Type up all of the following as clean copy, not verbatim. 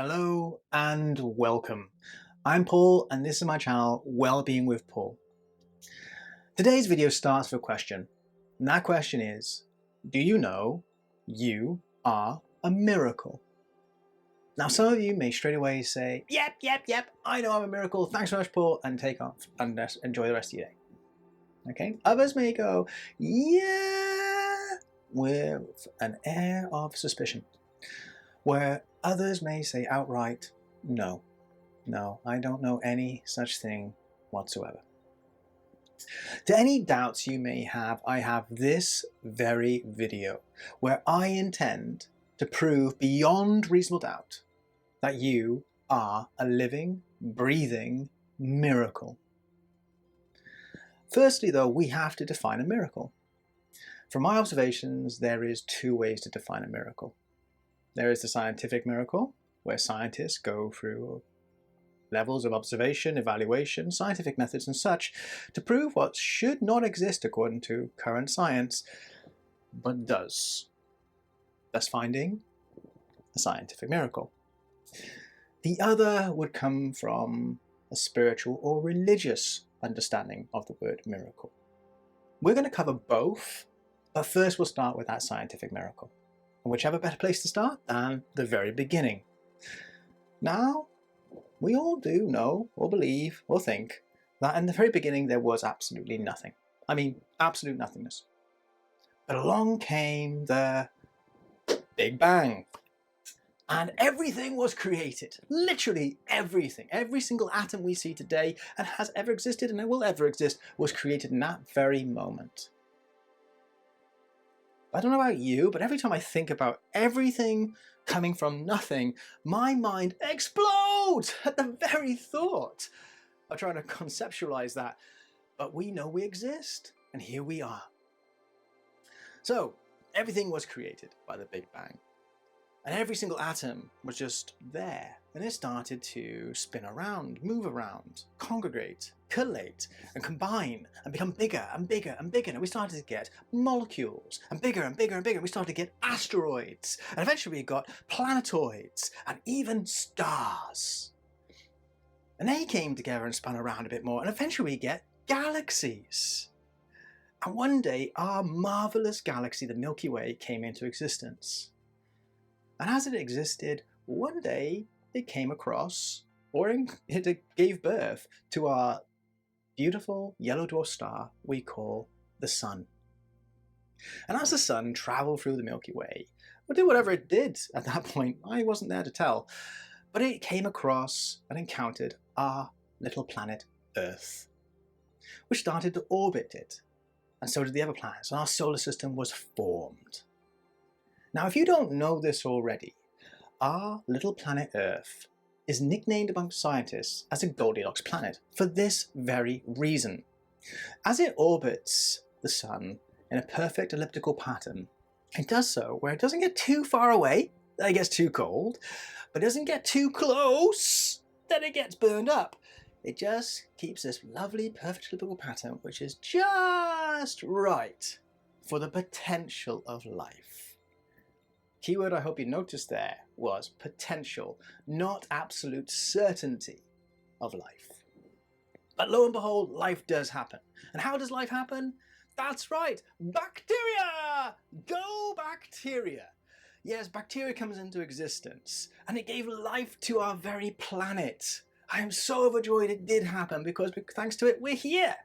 Hello and welcome. I'm Paul and this is my channel, Wellbeing with Paul. Today's video starts with a question, and that question is, do you know you are a miracle? Now some of you may straight away say, yep, I know I'm a miracle, thanks so much Paul, and take off and enjoy the rest of your day. Okay, others may go, yeah, with an air of suspicion, where others may say outright, no, I don't know any such thing whatsoever. To any doubts you may have, I have this very video where I intend to prove beyond reasonable doubt that you are a living, breathing miracle. Firstly, though, we have to define a miracle. From my observations, there is two ways to define a miracle. There is the scientific miracle, where scientists go through levels of observation, evaluation, scientific methods and such to prove what should not exist according to current science, but does, thus finding a scientific miracle. The other would come from a spiritual or religious understanding of the word miracle. We're going to cover both, but first we'll start with that scientific miracle. And whichever better place to start than the very beginning. Now, we all do know, or believe, or think that in the very beginning there was absolutely nothing. I mean, absolute nothingness. But along came the Big Bang. And everything was created. Literally everything. Every single atom we see today and has ever existed and will ever exist was created in that very moment. I don't know about you, but every time I think about everything coming from nothing, my mind explodes at the very thought. I'm trying to conceptualize that, but we know we exist, and here we are. So, everything was created by the Big Bang, and every single atom was just there, and it started to spin around, move around, congregate, collate, and combine, and become bigger and bigger and bigger, and we started to get molecules, and bigger and bigger and bigger, and we started to get asteroids, and eventually we got planetoids, and even stars. And they came together and spun around a bit more, and eventually we get galaxies. And one day, our marvelous galaxy, the Milky Way, came into existence. And as it existed, one day it came across, or it gave birth to our beautiful yellow dwarf star we call the Sun. And as the Sun traveled through the Milky Way, or did whatever it did at that point, I wasn't there to tell, but it came across and encountered our little planet Earth, which started to orbit it, and so did the other planets, and our solar system was formed. Now, if you don't know this already, our little planet Earth is nicknamed among scientists as a Goldilocks planet for this very reason. As it orbits the Sun in a perfect elliptical pattern, it does so where it doesn't get too far away, that it gets too cold, but it doesn't get too close, that it gets burned up. It just keeps this lovely perfect elliptical pattern, which is just right for the potential of life. Keyword I hope you noticed there was potential, not absolute certainty of life. But lo and behold, life does happen. And how does life happen? That's right, bacteria! Go bacteria! Yes, bacteria comes into existence, and it gave life to our very planet. I am so overjoyed it did happen, because thanks to it, we're here.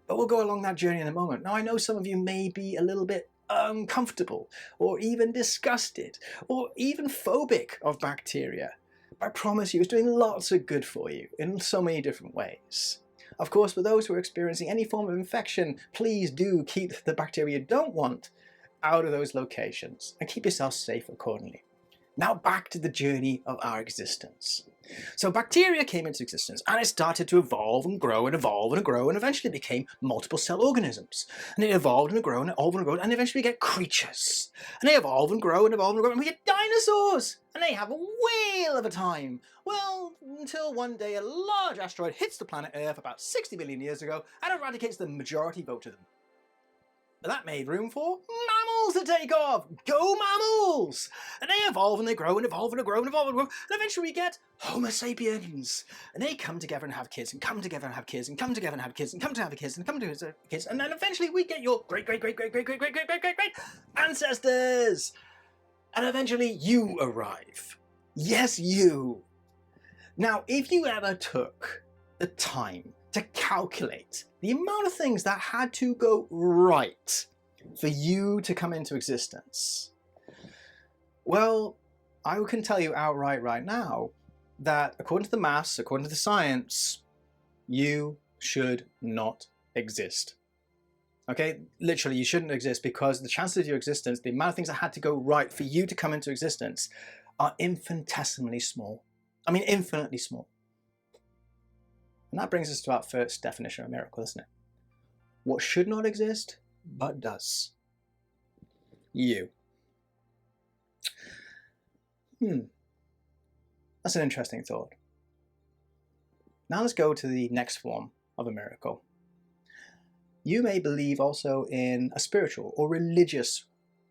But we'll go along that journey in a moment. Now, I know some of you may be a little bit uncomfortable, or even disgusted, or even phobic of bacteria. But I promise you, it's doing lots of good for you in so many different ways. Of course, for those who are experiencing any form of infection, please do keep the bacteria you don't want out of those locations, and keep yourself safe accordingly. Now back to the journey of our existence. So bacteria came into existence, and it started to evolve and grow and evolve and grow, and eventually became multiple cell organisms. And it evolved and grew and evolved and grew, and eventually we get creatures. And they evolve and grow and evolve and grow, and we get dinosaurs! And they have a whale of a time. Well, until one day a large asteroid hits the planet Earth about 60 million years ago and eradicates the majority vote of them. But that made room for mammals to take off. Go mammals! And they evolve and they grow and evolve and grow and evolve and grow. And eventually we get Homo sapiens. And they come together and have kids and come together and have kids and come together and have kids and come to have kids and come to have kids. And then eventually we get your great ancestors. And eventually you arrive. Yes, you. Now, if you ever took the time to calculate the amount of things that had to go right for you to come into existence, well, I can tell you outright right now that according to the maths, according to the science, you should not exist. Okay, literally you shouldn't exist, because the chances of your existence, the amount of things that had to go right for you to come into existence, are infinitesimally small. I mean, infinitely small. And that brings us to our first definition of a miracle, isn't it? What should not exist, but does. You. That's an interesting thought. Now let's go to the next form of a miracle. You may believe also in a spiritual or religious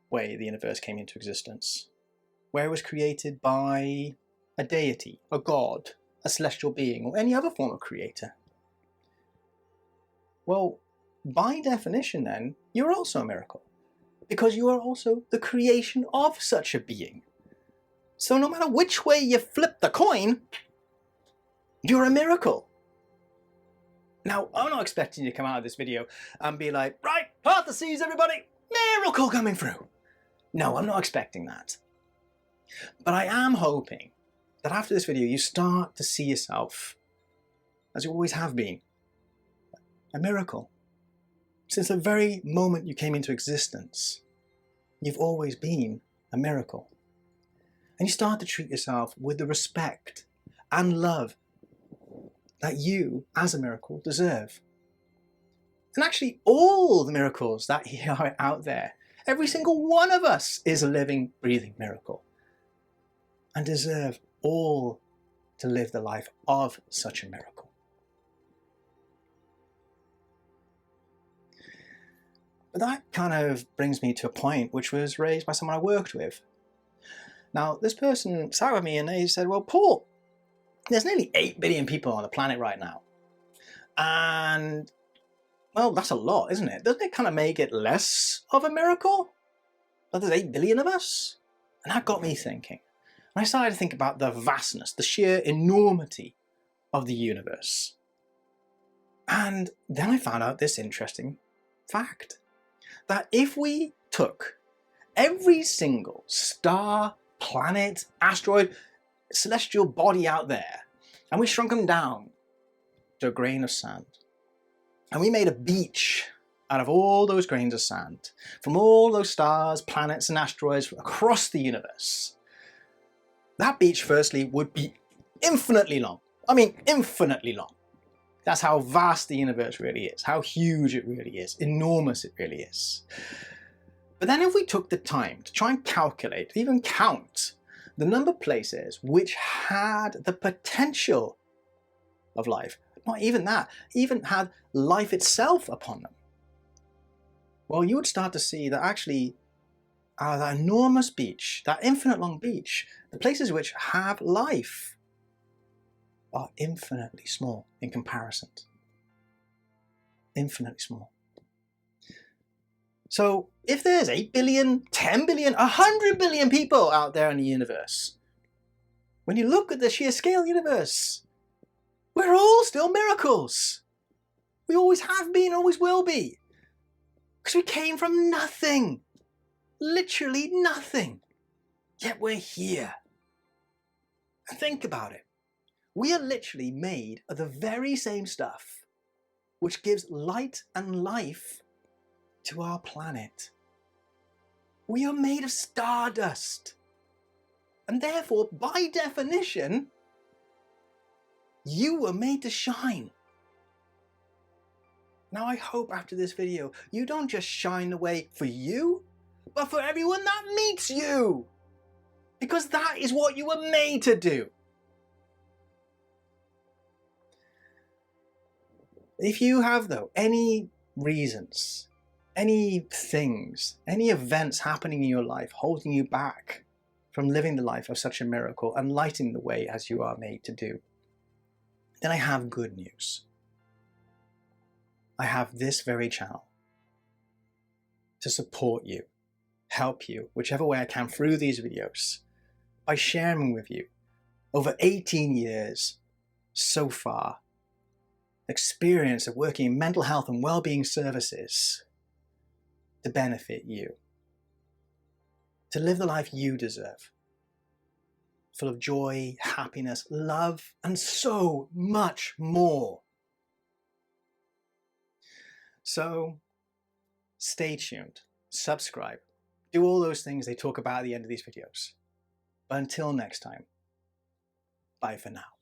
way the universe came into existence, where it was created by a deity, a god, a celestial being, or any other form of creator. Well, by definition then, you're also a miracle, because you are also the creation of such a being. So no matter which way you flip the coin, you're a miracle. Now, I'm not expecting you to come out of this video and be like, right, part the seas, everybody, miracle coming through. No, I'm not expecting that. But I am hoping that after this video, you start to see yourself, as you always have been, a miracle. Since the very moment you came into existence, you've always been a miracle. And you start to treat yourself with the respect and love that you, as a miracle, deserve. And actually, all the miracles that are out there, every single one of us is a living, breathing miracle, and deserve all to live the life of such a miracle. But that kind of brings me to a point which was raised by someone I worked with. Now, this person sat with me and they said, well, Paul, there's nearly 8 billion people on the planet right now. And, well, that's a lot, isn't it? Doesn't it kind of make it less of a miracle that there's 8 billion of us? And that got me thinking. And I started to think about the vastness, the sheer enormity of the universe. And then I found out this interesting fact, that if we took every single star, planet, asteroid, celestial body out there, and we shrunk them down to a grain of sand, and we made a beach out of all those grains of sand, from all those stars, planets, and asteroids across the universe, that beach, firstly, would be infinitely long. I mean, infinitely long. That's how vast the universe really is, how huge it really is, enormous it really is. But then if we took the time to try and calculate, even count, the number of places which had the potential of life, not even that, even had life itself upon them, well, you would start to see that actually that enormous beach, that infinite long beach, the places which have life are infinitely small in comparison. Infinitely small. So if there's 8 billion, 10 billion, 100 billion people out there in the universe, when you look at the sheer scale of the universe, we're all still miracles. We always have been, always will be. Because we came from nothing. Literally nothing. Yet we're here. And think about it. We are literally made of the very same stuff which gives light and life to our planet. We are made of stardust. And therefore, by definition, you were made to shine. Now I hope after this video, you don't just shine the way for you, but for everyone that meets you. Because that is what you were made to do. If you have, though, any reasons any things, any events happening in your life holding you back from living the life of such a miracle and lighting the way as you are made to do, then I have good news. I have this very channel to support you, help you, whichever way I can through these videos, by sharing with you over 18 years so far experience of working in mental health and well-being services to benefit you, to live the life you deserve, full of joy, happiness, love, and so much more. So stay tuned, subscribe, do all those things they talk about at the end of these videos. But until next time, bye for now.